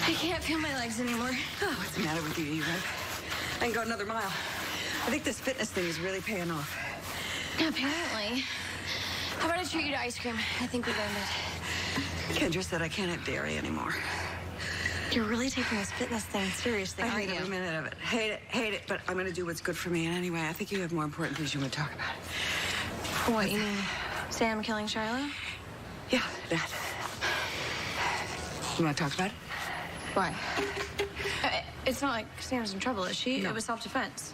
I can't feel my legs anymore. Oh, what's the matter with you? You right? I can go another mile. I think this fitness thing is really paying off. Apparently. How about I treat you to ice cream? I think we've earned it. Kendra said I can't have dairy anymore. You're really taking this fitness thing seriously, I aren't hate you? every minute of it. Hate it, but I'm going to do what's good for me. And anyway, I think you have more important things you want to talk about. What, you mean Sam killing Shiloh? Yeah, that. You want to talk about it? Why? It's not like Sam's in trouble, is she? No. It was self-defense.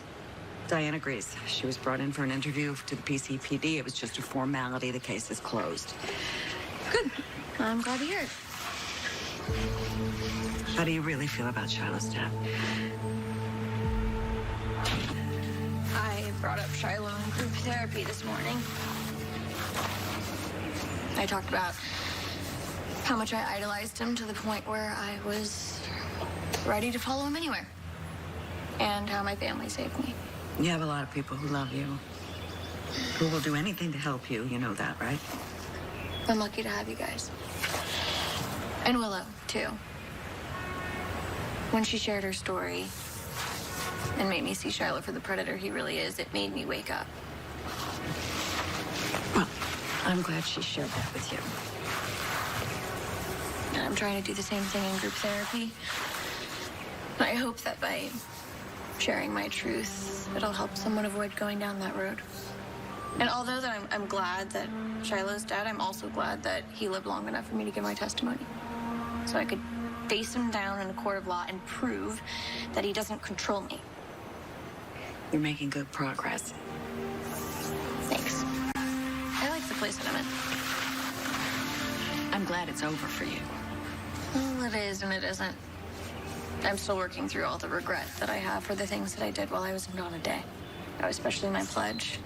Diane agrees. She was brought in for an interview to the PCPD. It was just a formality. The case is closed. Good. I'm glad to hear it. How do you really feel about Shiloh's death? I brought up Shiloh in group therapy this morning. I talked about how much I idolized him to the point where I was ready to follow him anywhere. And how my family saved me. You have a lot of people who love you, who will do anything to help you. You know that, right? I'm lucky to have you guys. And Willow, too. When she shared her story and made me see Shiloh for the predator he really is, it made me wake up. Well, I'm glad she shared that with you. And I'm trying to do the same thing in group therapy. And I hope that by sharing my truth, it'll help someone avoid going down that road. And although that I'm glad that Shiloh's dead, I'm also glad that he lived long enough for me to give my testimony. So I could face him down in a court of law and prove that he doesn't control me. You're making good progress. Thanks. I like the place that I'm in. I'm glad it's over for you. Well, it is and it isn't. I'm still working through all the regret that I have for the things that I did while I was in Dawn of Day. Especially my pledge.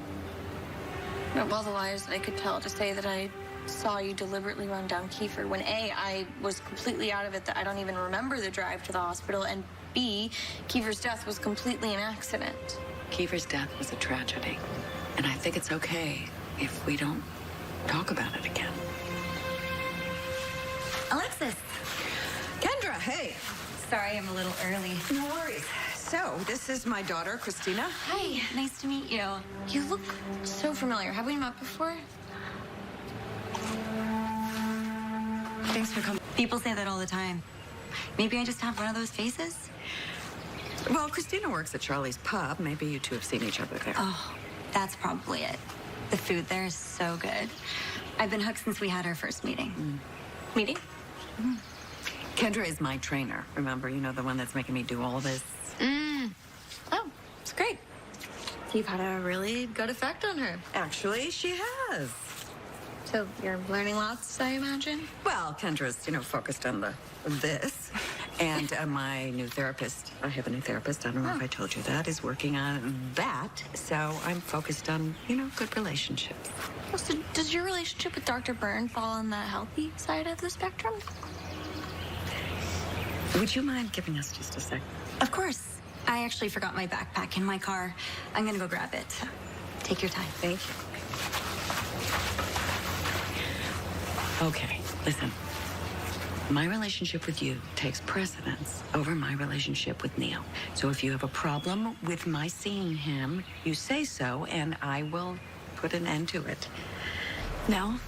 Of all the lies that I could tell to say that I saw you deliberately run down Kiefer when A, I was completely out of it, that I don't even remember the drive to the hospital, and B, Kiefer's death was completely an accident. Kiefer's death was a tragedy, and I think it's okay if we don't talk about it again. Alexis. Kendra, hey. Sorry, I'm a little early. No worries. So, this is my daughter, Kristina. Hi, nice to meet you. You look so familiar. Have we met before? Thanks for coming. People say that all the time. Maybe I just have one of those faces? Well, Kristina works at Charlie's Pub. Maybe you two have seen each other there. Oh, that's probably it. The food there is so good. I've been hooked since we had our first meeting. Meeting? Kendra is my trainer. Remember, you know, the one that's making me do all this. Oh, it's great. You've had a really good effect on her. Actually, she has. So you're learning lots, I imagine? Well, Kendra's, focused on this. And my new therapist, I have a new therapist, I don't know if I told you that, is working on that. So I'm focused on, good relationships. Well, so does your relationship with Dr. Byrne fall on the healthy side of the spectrum? Would you mind giving us just a sec? Of course. I actually forgot my backpack in my car. I'm gonna go grab it. Take your time. Thank you. Okay, listen. My relationship with you takes precedence over my relationship with Neil. So if you have a problem with my seeing him, you say so, and I will put an end to it. No,